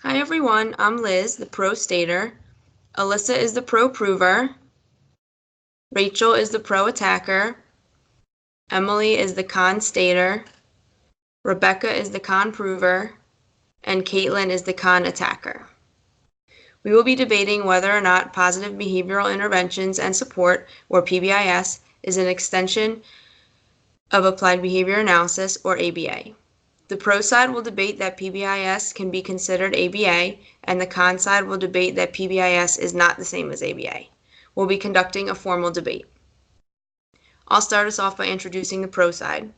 Hi everyone, I'm Liz, the pro stater. Alyssa is the pro prover. Rachel is the pro attacker. Emily is the con stater. Rebecca is the con prover. And Caitlin is the con attacker. We will be debating whether or not positive behavioral interventions and support, or PBIS, is an extension of applied behavior analysis, or ABA. The pro side will debate that PBIS can be considered ABA, and the con side will debate that PBIS is not the same as ABA. We'll be conducting a formal debate. I'll start us off by introducing the pro side.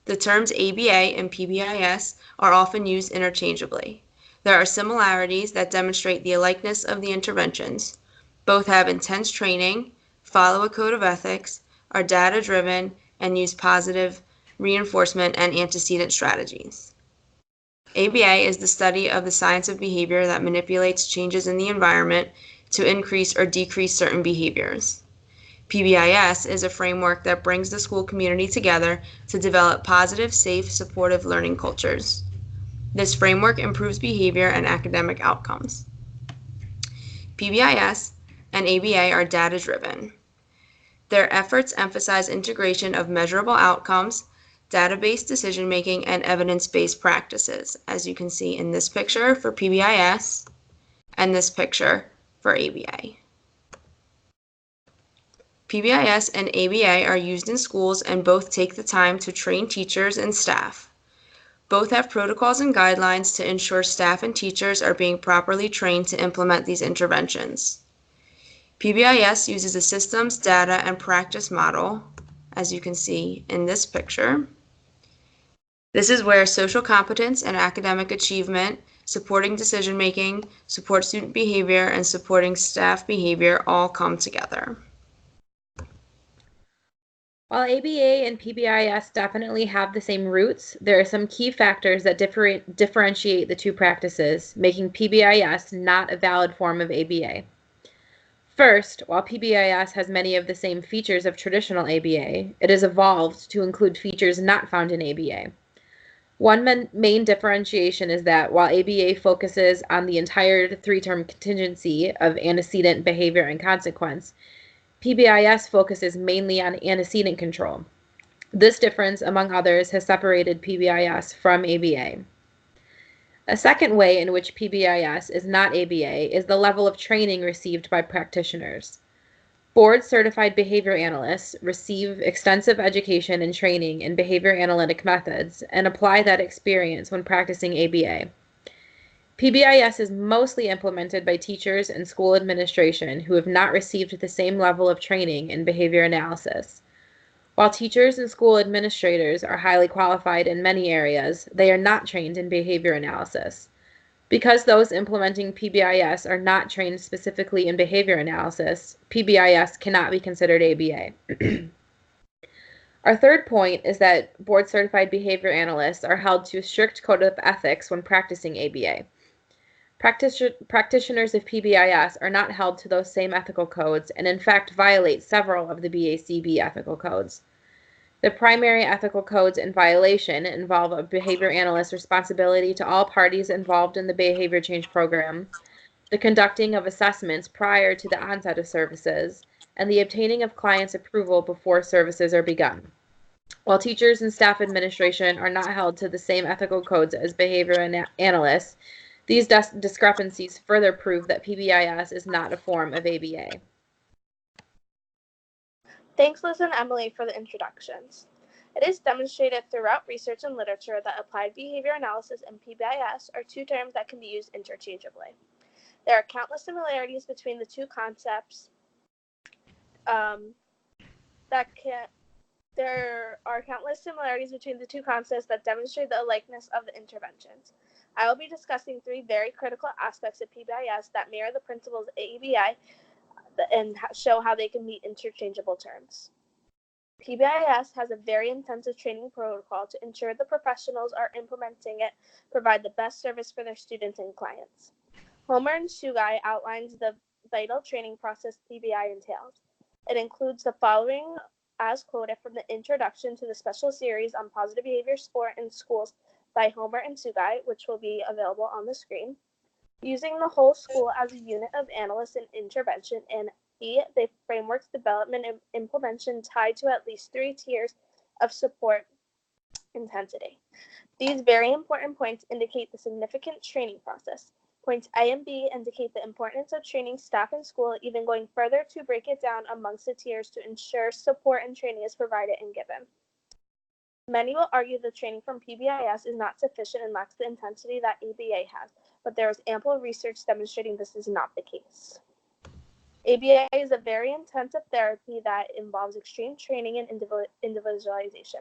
The terms ABA and PBIS are often used interchangeably. There are similarities that demonstrate the likeness of the interventions. Both have intense training, follow a code of ethics, are data-driven, and use positive reinforcement and antecedent strategies. ABA is the study of the science of behavior that manipulates changes in the environment to increase or decrease certain behaviors. PBIS is a framework that brings the school community together to develop positive, safe, supportive learning cultures. This framework improves behavior and academic outcomes. PBIS and ABA are data-driven. Their efforts emphasize integration of measurable outcomes, data-based decision-making, and evidence-based practices, as you can see in this picture for PBIS and this picture for ABA. PBIS and ABA are used in schools and both take the time to train teachers and staff. Both have protocols and guidelines to ensure staff and teachers are being properly trained to implement these interventions. PBIS uses a systems, data, and practice model, as you can see in this picture. This is where social competence and academic achievement, supporting decision-making, support student behavior, and supporting staff behavior all come together. While ABA and PBIS definitely have the same roots, there are some key factors that differentiate the two practices, making PBIS not a valid form of ABA. First, while PBIS has many of the same features of traditional ABA, it has evolved to include features not found in ABA. One main differentiation is that while ABA focuses on the entire three-term contingency of antecedent, behavior, and consequence, PBIS focuses mainly on antecedent control. This difference, among others, has separated PBIS from ABA. A second way in which PBIS is not ABA is the level of training received by practitioners. Board-certified behavior analysts receive extensive education and training in behavior analytic methods and apply that experience when practicing ABA. PBIS is mostly implemented by teachers and school administration who have not received the same level of training in behavior analysis. While teachers and school administrators are highly qualified in many areas, they are not trained in behavior analysis. Because those implementing PBIS are not trained specifically in behavior analysis, PBIS cannot be considered ABA. Our third point is that board-certified behavior analysts are held to a strict code of ethics when practicing ABA. Practitioners of PBIS are not held to those same ethical codes and in fact violate several of the BACB ethical codes. The primary ethical codes in violation involve a behavior analyst's responsibility to all parties involved in the behavior change program, the conducting of assessments prior to the onset of services, and the obtaining of clients' approval before services are begun. While teachers and staff administration are not held to the same ethical codes as behavior analysts, these discrepancies further prove that PBIS is not a form of ABA. Thanks, Liz and Emily, for the introductions. It is demonstrated throughout research and literature that applied behavior analysis and PBIS are two terms that can be used interchangeably. There are countless similarities between the two concepts that demonstrate the likeness of the interventions. I will be discussing three very critical aspects of PBIS that mirror the principles of ABA and show how they can be interchangeable terms. PBIS has a very intensive training protocol to ensure the professionals are implementing it provide the best service for their students and clients. Homer and Sugai outlines the vital training process PBI entails. It includes the following as quoted from the introduction to the special series on positive behavior sport in schools by Homer and Sugai, which will be available on the screen. Using the whole school as a unit of analysis and intervention, and E, the framework's development and implementation tied to at least 3 tiers of support intensity. These very important points indicate the significant training process. Points A and B indicate the importance of training staff in school, even going further to break it down amongst the tiers to ensure support and training is provided and given. Many will argue the training from PBIS is not sufficient and lacks the intensity that ABA has, but there is ample research demonstrating this is not the case. ABA is a very intensive therapy that involves extreme training and individualization.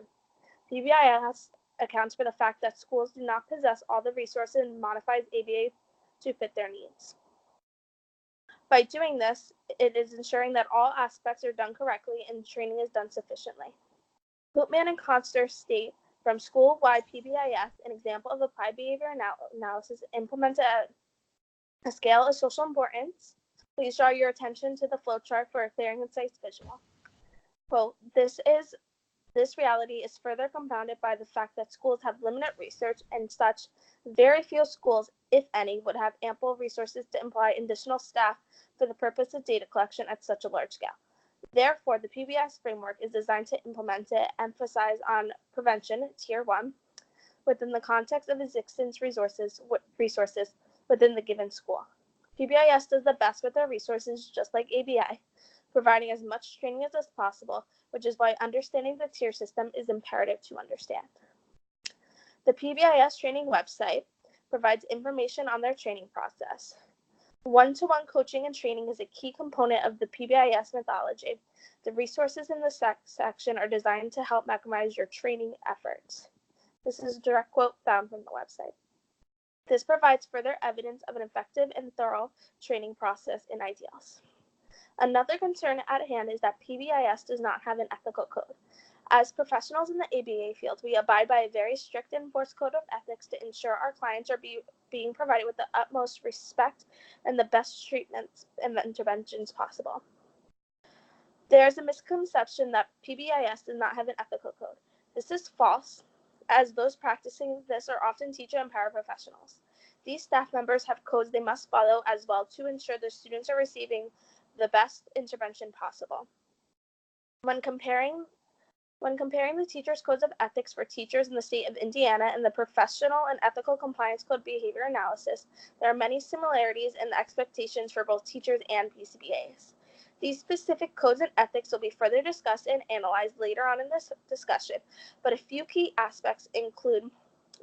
PBIS accounts for the fact that schools do not possess all the resources and modifies ABA to fit their needs. By doing this, it is ensuring that all aspects are done correctly and training is done sufficiently. Koopman and Conster state from school-wide PBIS, an example of applied behavior analysis implemented at a scale of social importance. Please draw your attention to the flowchart for a clear and concise visual. Quote, this reality is further compounded by the fact that schools have limited research and such very few schools, if any, would have ample resources to employ additional staff for the purpose of data collection at such a large scale. Therefore, the PBIS framework is designed to implement it, emphasize on prevention, tier 1, within the context of existing resources within the given school. PBIS does the best with their resources, just like ABA, providing as much training as possible, which is why understanding the tier system is imperative to understand. The PBIS training website provides information on their training process. One-to-one coaching and training is a key component of the PBIS methodology. The resources in the section are designed to help maximize your training efforts. This is a direct quote found from the website. This provides further evidence of an effective and thorough training process and ideals. Another concern at hand is that PBIS does not have an ethical code. As professionals in the ABA field, we abide by a very strict and enforced code of ethics to ensure our clients are being provided with the utmost respect and the best treatments and interventions possible. There is a misconception that PBIS does not have an ethical code. This is false, as those practicing this are often teacher and paraprofessionals. These staff members have codes they must follow as well to ensure their students are receiving the best intervention possible. When comparing the teachers' codes of ethics for teachers in the state of Indiana and the Professional and Ethical Compliance Code Behavior Analysis, there are many similarities in the expectations for both teachers and PCBAs. These specific codes and ethics will be further discussed and analyzed later on in this discussion, but a few key aspects include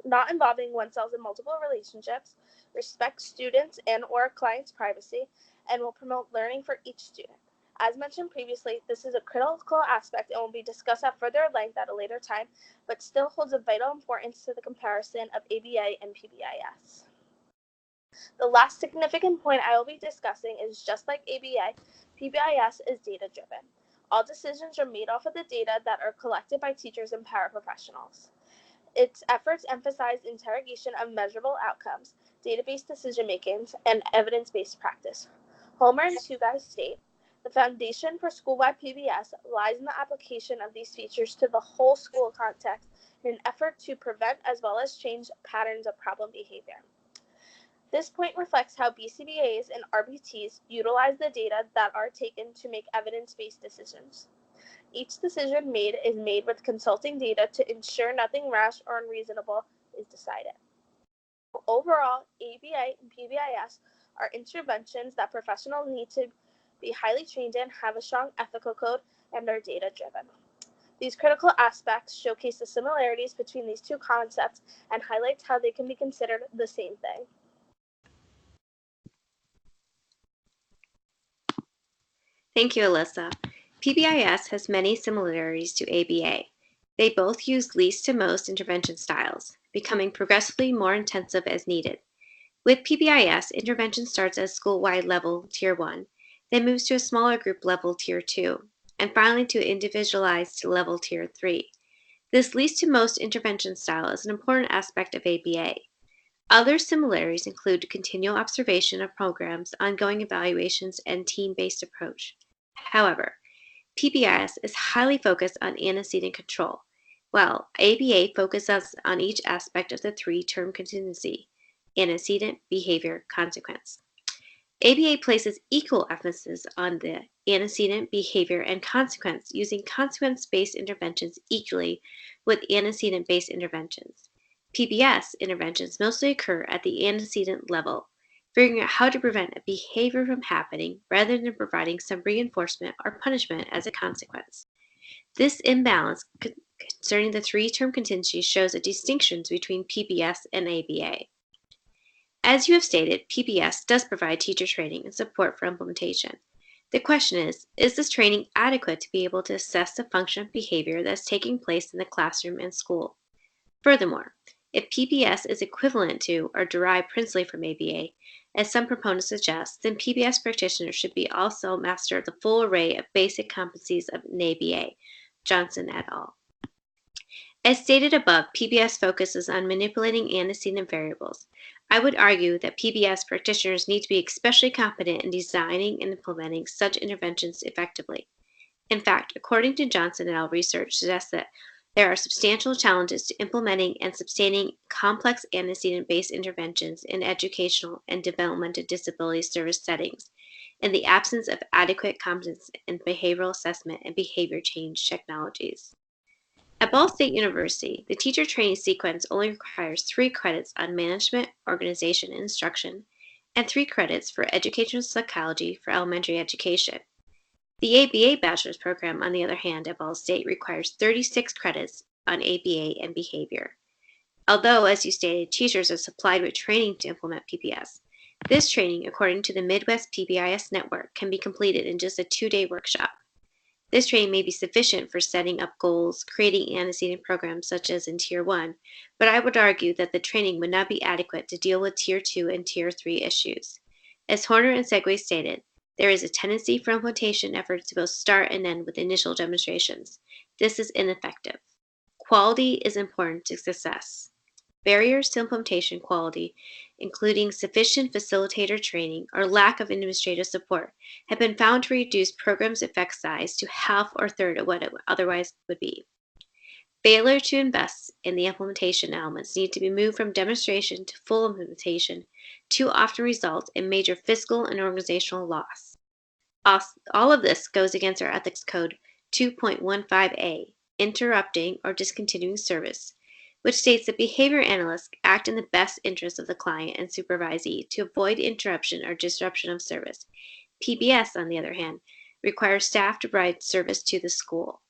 not involving oneself in multiple relationships, respect students and or clients' privacy, and will promote learning for each student. As mentioned previously, this is a critical aspect and will be discussed at further length at a later time, but still holds a vital importance to the comparison of ABA and PBIS. The last significant point I will be discussing is just like ABA, PBIS is data-driven. All decisions are made off of the data that are collected by teachers and paraprofessionals. Its efforts emphasize interrogation of measurable outcomes, database decision-making, and evidence-based practice. Homer and Tugay state, the foundation for school-wide PBS lies in the application of these features to the whole school context in an effort to prevent as well as change patterns of problem behavior. This point reflects how BCBAs and RBTs utilize the data that are taken to make evidence-based decisions. Each decision made is made with consulting data to ensure nothing rash or unreasonable is decided. Overall, ABA and PBIS are interventions that professionals need to be highly trained in, have a strong ethical code, and are data-driven. These critical aspects showcase the similarities between these two concepts and highlights how they can be considered the same thing. Thank you, Alyssa. PBIS has many similarities to ABA. They both use least to most intervention styles, becoming progressively more intensive as needed. With PBIS, intervention starts at school-wide level Tier 1, then moves to a smaller group level Tier 2, and finally to individualized level Tier 3. This least to most intervention style is an important aspect of ABA. Other similarities include continual observation of programs, ongoing evaluations, and team-based approach. However, PBIS is highly focused on antecedent control, while ABA focuses on each aspect of the three-term contingency. antecedent, behavior, consequence. ABA places equal emphasis on the antecedent, behavior, and consequence, using consequence-based interventions equally with antecedent-based interventions. PBS interventions mostly occur at the antecedent level, figuring out how to prevent a behavior from happening rather than providing some reinforcement or punishment as a consequence. This imbalance concerning the three-term contingency shows a distinction between PBS and ABA. As you have stated, PBS does provide teacher training and support for implementation. The question is this training adequate to be able to assess the function of behavior that is taking place in the classroom and school? Furthermore, if PBS is equivalent to or derived principally from ABA, as some proponents suggest, then PBS practitioners should be also master of the full array of basic competencies of an ABA, Johnson et al. As stated above, PBS focuses on manipulating antecedent variables. I would argue that PBS practitioners need to be especially competent in designing and implementing such interventions effectively. In fact, according to Johnson et al., research suggests that there are substantial challenges to implementing and sustaining complex antecedent-based interventions in educational and developmental disability service settings in the absence of adequate competence in behavioral assessment and behavior change technologies. At Ball State University, the teacher training sequence only requires 3 credits on management, organization, and instruction, and 3 credits for educational psychology for elementary education. The ABA bachelor's program, on the other hand, at Ball State requires 36 credits on ABA and behavior. Although, as you stated, teachers are supplied with training to implement PBS, this training, according to the Midwest PBIS Network, can be completed in just a 2-day workshop. This training may be sufficient for setting up goals, creating antecedent programs such as in Tier 1, but I would argue that the training would not be adequate to deal with Tier 2 and Tier 3 issues. As Horner and Segway stated, there is a tendency for implementation efforts to both start and end with initial demonstrations. This is ineffective. Quality is important to success. Barriers to implementation quality, including sufficient facilitator training or lack of administrative support, have been found to reduce programs' effect size to half or third of what it otherwise would be. Failure to invest in the implementation elements need to be moved from demonstration to full implementation too often result in major fiscal and organizational loss. All of this goes against our Ethics Code 2.15a, interrupting or discontinuing service, which states that behavior analysts act in the best interest of the client and supervisee to avoid interruption or disruption of service. PBS, on the other hand, requires staff to provide service to the school.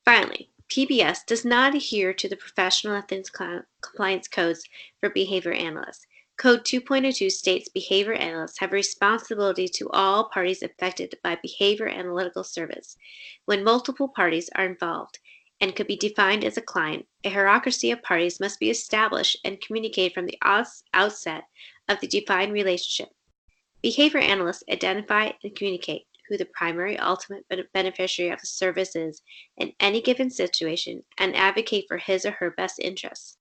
Finally, PBS does not adhere to the professional ethics compliance codes for behavior analysts. Code 2.02 states behavior analysts have responsibility to all parties affected by behavior analytical service. When multiple parties are involved and could be defined as a client, a hierarchy of parties must be established and communicated from the outset of the defined relationship. Behavior analysts identify and communicate who the primary ultimate beneficiary of the service is in any given situation and advocate for his or her best interests.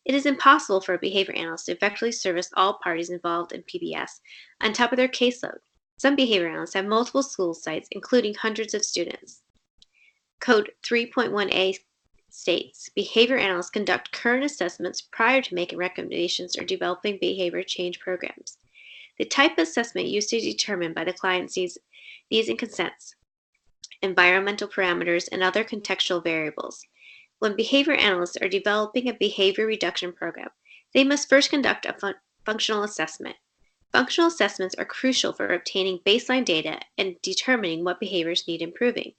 It is impossible for a behavior analyst to effectively service all parties involved in PBS on top of their caseload. Some behavior analysts have multiple school sites, including hundreds of students. Code 3.1a states, behavior analysts conduct current assessments prior to making recommendations or developing behavior change programs. The type of assessment used to determine by the client's needs and consents, environmental parameters, and other contextual variables. When behavior analysts are developing a behavior reduction program, they must first conduct a functional assessment. Functional assessments are crucial for obtaining baseline data and determining what behaviors need improving.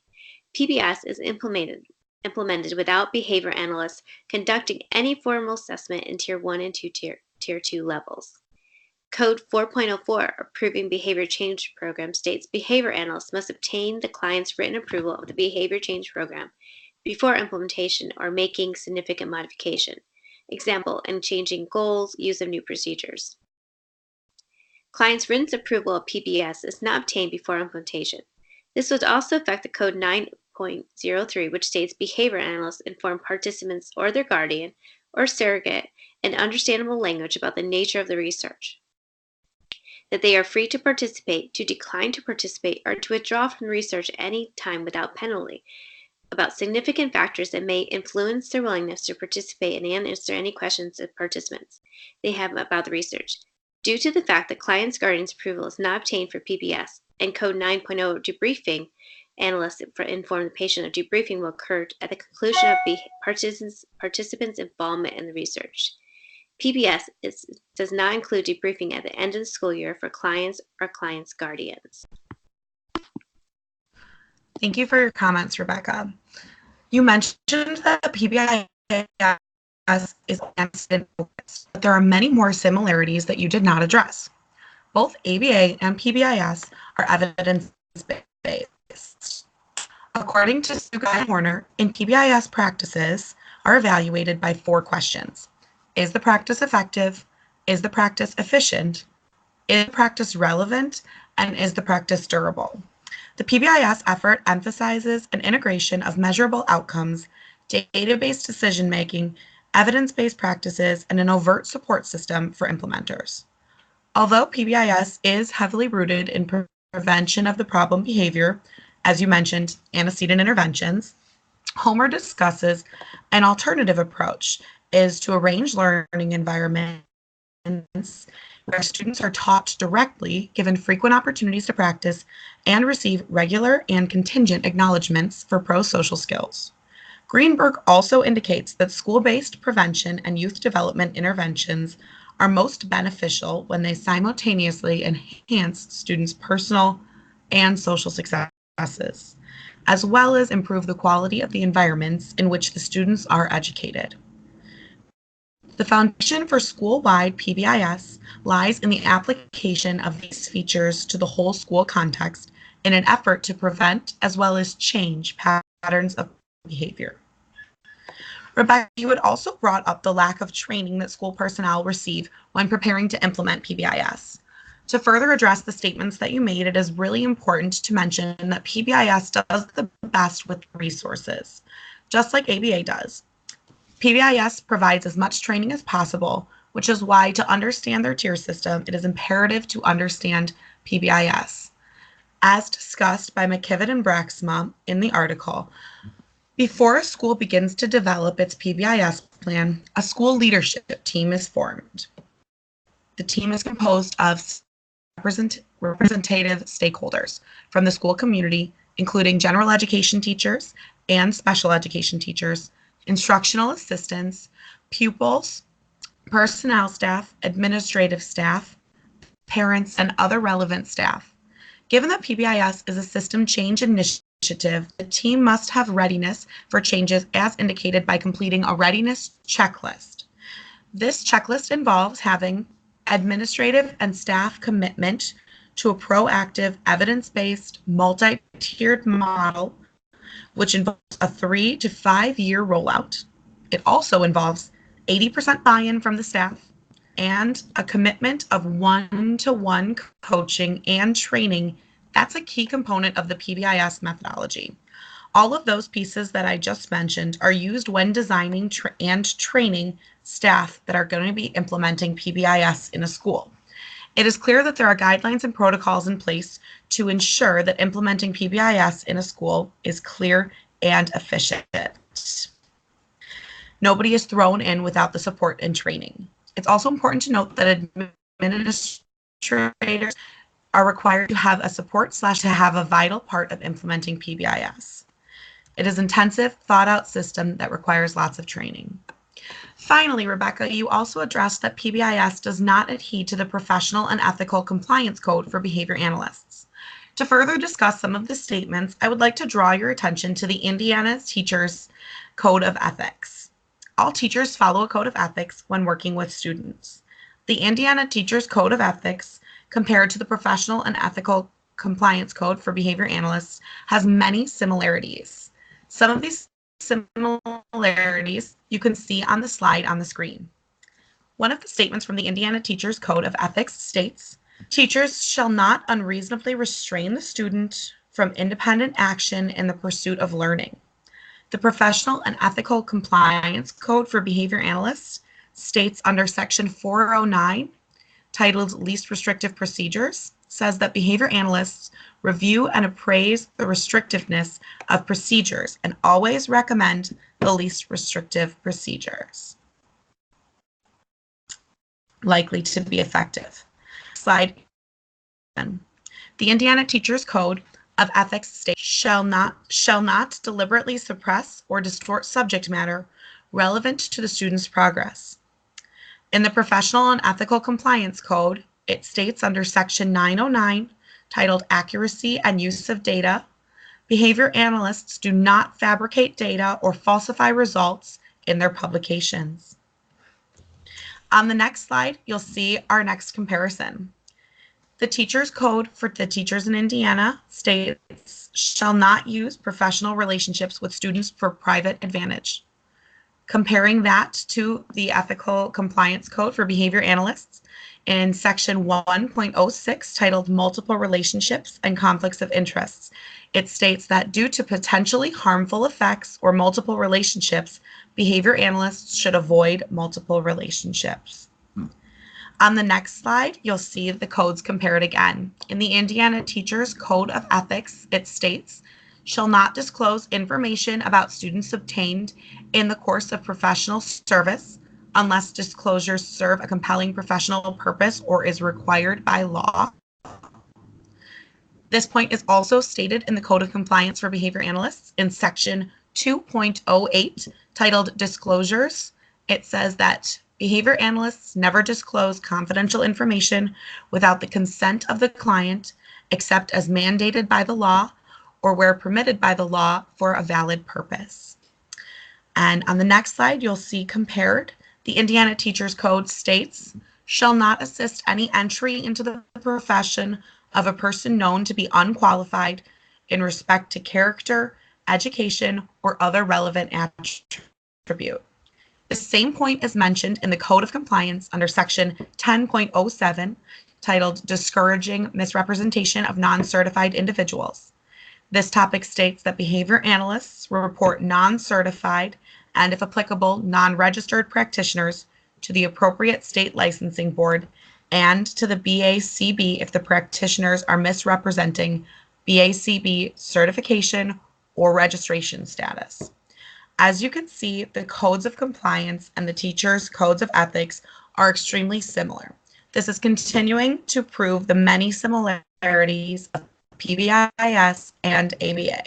PBS is implemented without behavior analysts conducting any formal assessment in Tier 1 and Tier 2 levels. Code 4.04, Approving Behavior Change Program, states behavior analysts must obtain the client's written approval of the behavior change program before implementation or making significant modification. Example, in changing goals, use of new procedures. Client's written approval of PBS is not obtained before implementation. This would also affect the Code 9.03, which states behavior analysts inform participants or their guardian or surrogate in understandable language about the nature of the research, that they are free to participate, to decline to participate, or to withdraw from research at any time without penalty. about significant factors that may influence their willingness to participate and answer any questions of participants they have about the research. Due to the fact that clients' guardians' approval is not obtained for PBS and Code 9.0 debriefing, analysts inform the patient of debriefing will occur at the conclusion of participants' involvement in the research. PBS does not include debriefing at the end of the school year for clients or clients' guardians. Thank you for your comments, Rebecca. You mentioned that PBIS is antecedent-focused, but there are many more similarities that you did not address. Both ABA and PBIS are evidence-based. According to Sugai and Warner, in PBIS practices are evaluated by 4 questions. Is the practice effective? Is the practice efficient? Is the practice relevant? And is the practice durable? The PBIS effort emphasizes an integration of measurable outcomes, data-based decision-making, evidence-based practices, and an overt support system for implementers. Although PBIS is heavily rooted in prevention of the problem behavior, as you mentioned, antecedent interventions, Homer discusses an alternative approach is to arrange learning environments where students are taught directly, given frequent opportunities to practice, and receive regular and contingent acknowledgments for pro-social skills. Greenberg also indicates that school-based prevention and youth development interventions are most beneficial when they simultaneously enhance students' personal and social successes, as well as improve the quality of the environments in which the students are educated. The foundation for school-wide PBIS lies in the application of these features to the whole school context in an effort to prevent as well as change patterns of behavior. Rebecca, you had also brought up the lack of training that school personnel receive when preparing to implement PBIS. To further address the statements that you made, it is really important to mention that PBIS does the best with resources, just like ABA does. PBIS provides as much training as possible, which is why to understand their tier system, it is imperative to understand PBIS. As discussed by McKivitt and Braxma in the article, before a school begins to develop its PBIS plan, a school leadership team is formed. The team is composed of representative stakeholders from the school community, including general education teachers and special education teachers, instructional assistants, pupils, personnel staff, administrative staff, parents, and other relevant staff. Given that PBIS is a system change initiative, the team must have readiness for changes as indicated by completing a readiness checklist. This checklist involves having administrative and staff commitment to a proactive, evidence-based, multi-tiered model, which involves a 3 to 5 year rollout. It also involves 80% buy-in from the staff and a commitment of 1-to-1 coaching and training. That's a key component of the PBIS methodology. All of those pieces that I just mentioned are used when designing and training staff that are going to be implementing PBIS in a school. It is clear that there are guidelines and protocols in place to ensure that implementing PBIS in a school is clear and efficient. Nobody is thrown in without the support and training. It's also important to note that administrators are required to have a support / to have a vital part of implementing PBIS. It is an intensive, thought-out system that requires lots of training. Finally, Rebecca, you also addressed that PBIS does not adhere to the Professional and Ethical Compliance Code for Behavior Analysts. To further discuss some of the statements, I would like to draw your attention to the Indiana Teachers Code of Ethics. All teachers follow a code of ethics when working with students. The Indiana Teachers Code of Ethics, compared to the Professional and Ethical Compliance Code for Behavior Analysts, has many similarities. Some of these similarities you can see on the slide on the screen. One of the statements from the Indiana Teachers Code of Ethics states, "Teachers shall not unreasonably restrain the student from independent action in the pursuit of learning." The Professional and Ethical Compliance Code for Behavior Analysts states under Section 409, titled Least Restrictive Procedures, says that behavior analysts review and appraise the restrictiveness of procedures and always recommend the least restrictive procedures likely to be effective. Slide 10. The Indiana Teachers Code of Ethics states shall not deliberately suppress or distort subject matter relevant to the student's progress. In the Professional and Ethical Compliance Code, it states under Section 909, titled Accuracy and Use of Data, behavior analysts do not fabricate data or falsify results in their publications. On the next slide, you'll see our next comparison. The Teachers Code for the teachers in Indiana states shall not use professional relationships with students for private advantage. Comparing that to the Ethical Compliance Code for behavior analysts in Section 1.06 titled Multiple Relationships and Conflicts of Interests, it states that due to potentially harmful effects or multiple relationships, behavior analysts should avoid multiple relationships. On the next slide, you'll see the codes compared again. In the Indiana Teachers Code of Ethics, it states, shall not disclose information about students obtained in the course of professional service unless disclosures serve a compelling professional purpose or is required by law. This point is also stated in the Code of Compliance for Behavior Analysts in Section 2.08, titled Disclosures. It says that behavior analysts never disclose confidential information without the consent of the client, except as mandated by the law or where permitted by the law for a valid purpose. And on the next slide, you'll see compared. The Indiana Teachers Code states, shall not assist any entry into the profession of a person known to be unqualified in respect to character, education, or other relevant attribute. The same point is mentioned in the Code of Compliance under Section 10.07, titled Discouraging Misrepresentation of Non-Certified Individuals. This topic states that behavior analysts will report non-certified and, if applicable, non-registered practitioners to the appropriate state licensing board and to the BACB if the practitioners are misrepresenting BACB certification or registration status. As you can see, the codes of compliance and the teachers' codes of ethics are extremely similar. This is continuing to prove the many similarities of PBIS and ABA.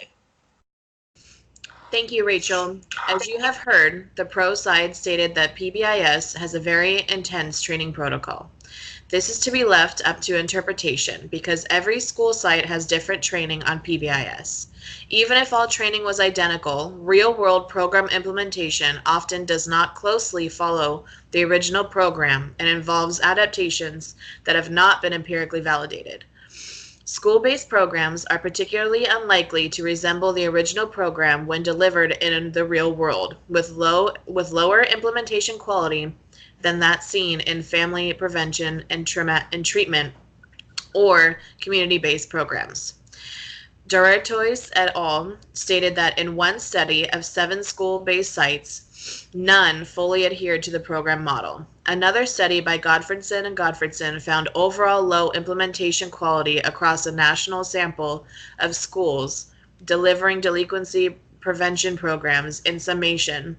Thank you, Rachel. As you have heard, the pro side stated that PBIS has a very intense training protocol. This is to be left up to interpretation because every school site has different training on PBIS. Even if all training was identical, real-world program implementation often does not closely follow the original program and involves adaptations that have not been empirically validated. School-based programs are particularly unlikely to resemble the original program when delivered in the real world, with lower implementation quality than that seen in family prevention and treatment or community-based programs. Duratois et al. Stated that in one study of 7 school-based sites, none fully adhered to the program model. Another study by Godfredson and Godfredson found overall low implementation quality across a national sample of schools delivering delinquency prevention programs. In summation,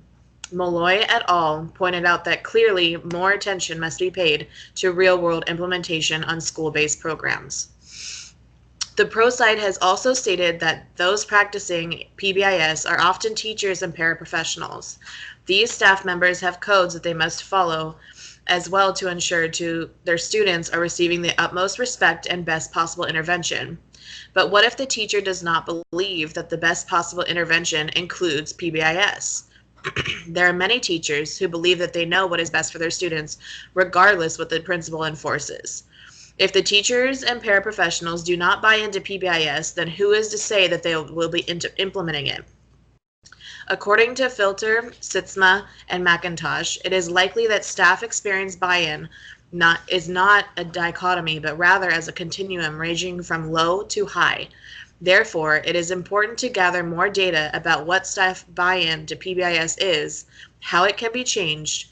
Molloy et al. Pointed out that clearly more attention must be paid to real-world implementation on school-based programs. The pro side has also stated that those practicing PBIS are often teachers and paraprofessionals. These staff members have codes that they must follow as well to ensure their students are receiving the utmost respect and best possible intervention. But what if the teacher does not believe that the best possible intervention includes PBIS? There are many teachers who believe that they know what is best for their students, regardless what the principal enforces. If the teachers and paraprofessionals do not buy into PBIS, then who is to say that they will be implementing it? According to Filter, Sitzma, and McIntosh, it is likely that staff experience buy-in is not a dichotomy, but rather as a continuum ranging from low to high. Therefore, it is important to gather more data about what staff buy-in to PBIS is, how it can be changed,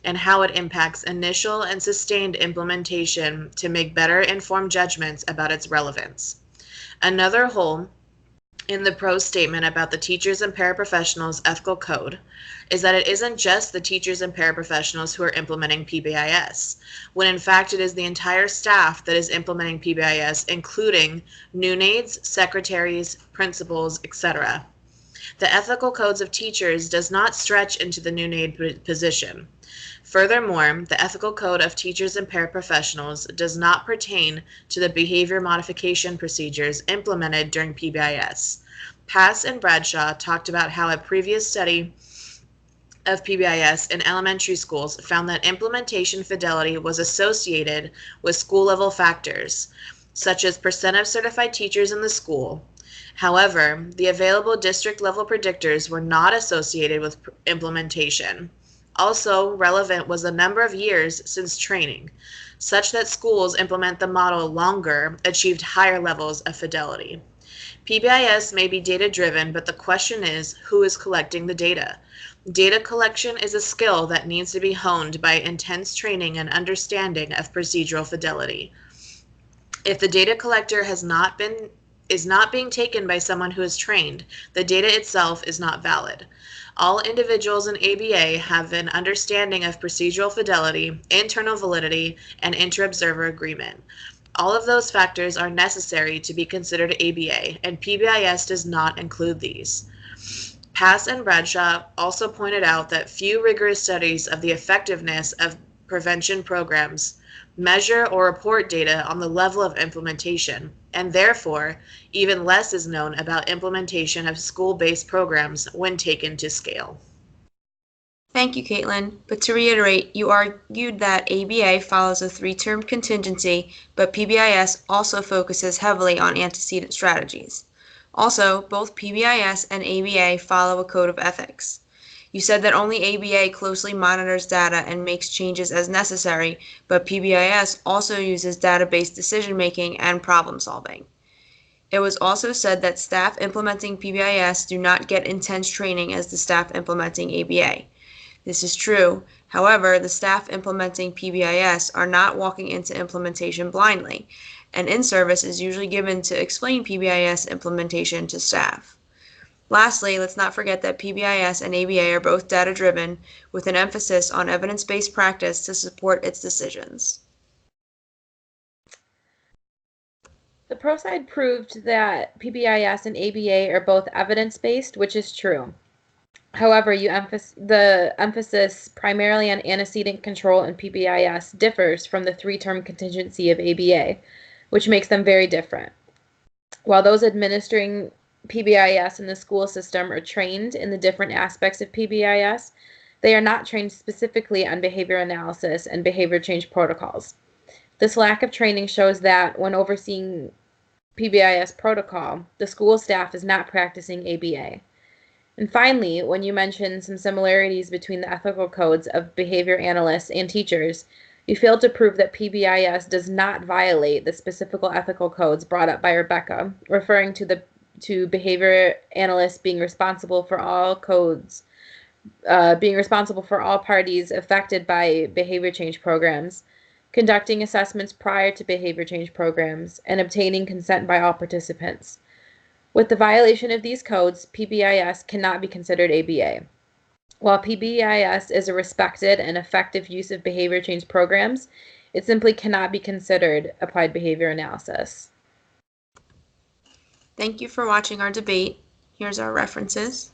and how it impacts initial and sustained implementation to make better informed judgments about its relevance. Another hole in the prose statement about the teachers and paraprofessionals ethical code is that it isn't just the teachers and paraprofessionals who are implementing PBIS, when in fact it is the entire staff that is implementing PBIS, including neonades, secretaries, principals, etc. The ethical codes of teachers does not stretch into the neonade position. Furthermore, the ethical code of teachers and paraprofessionals does not pertain to the behavior modification procedures implemented during PBIS. Pass and Bradshaw talked about how a previous study of PBIS in elementary schools found that implementation fidelity was associated with school-level factors, such as percent of certified teachers in the school. However, the available district-level predictors were not associated with implementation. Also relevant was the number of years since training, such that schools implement the model longer achieved higher levels of fidelity. PBIS may be data-driven, but the question is, who is collecting the data? Data collection is a skill that needs to be honed by intense training and understanding of procedural fidelity. If the data collector is not being taken by someone who is trained, the data itself is not valid. All individuals in ABA have an understanding of procedural fidelity, internal validity, and inter-observer agreement. All of those factors are necessary to be considered ABA, and PBIS does not include these. Pass and Bradshaw also pointed out that few rigorous studies of the effectiveness of prevention programs measure or report data on the level of implementation, and therefore, even less is known about implementation of school-based programs when taken to scale. Thank you, Caitlin. But to reiterate, you argued that ABA follows a 3-term contingency, but PBIS also focuses heavily on antecedent strategies. Also, both PBIS and ABA follow a code of ethics. You said that only ABA closely monitors data and makes changes as necessary, but PBIS also uses data-based decision-making and problem-solving. It was also said that staff implementing PBIS do not get intense training as the staff implementing ABA. This is true. However, the staff implementing PBIS are not walking into implementation blindly. An in-service is usually given to explain PBIS implementation to staff. Lastly, let's not forget that PBIS and ABA are both data-driven, with an emphasis on evidence-based practice to support its decisions. The pro side proved that PBIS and ABA are both evidence-based, which is true. However, the emphasis primarily on antecedent control in PBIS differs from the 3-term contingency of ABA, which makes them very different. While those administering PBIS in the school system are trained in the different aspects of PBIS, they are not trained specifically on behavior analysis and behavior change protocols. This lack of training shows that when overseeing PBIS protocol, the school staff is not practicing ABA. And finally, when you mentioned some similarities between the ethical codes of behavior analysts and teachers, you failed to prove that PBIS does not violate the specific ethical codes brought up by Rebecca, referring to behavior analysts being responsible for all codes, being responsible for all parties affected by behavior change programs, conducting assessments prior to behavior change programs, and obtaining consent by all participants. With the violation of these codes, PBIS cannot be considered ABA. While PBIS is a respected and effective use of behavior change programs, it simply cannot be considered applied behavior analysis. Thank you for watching our debate. Here's our references.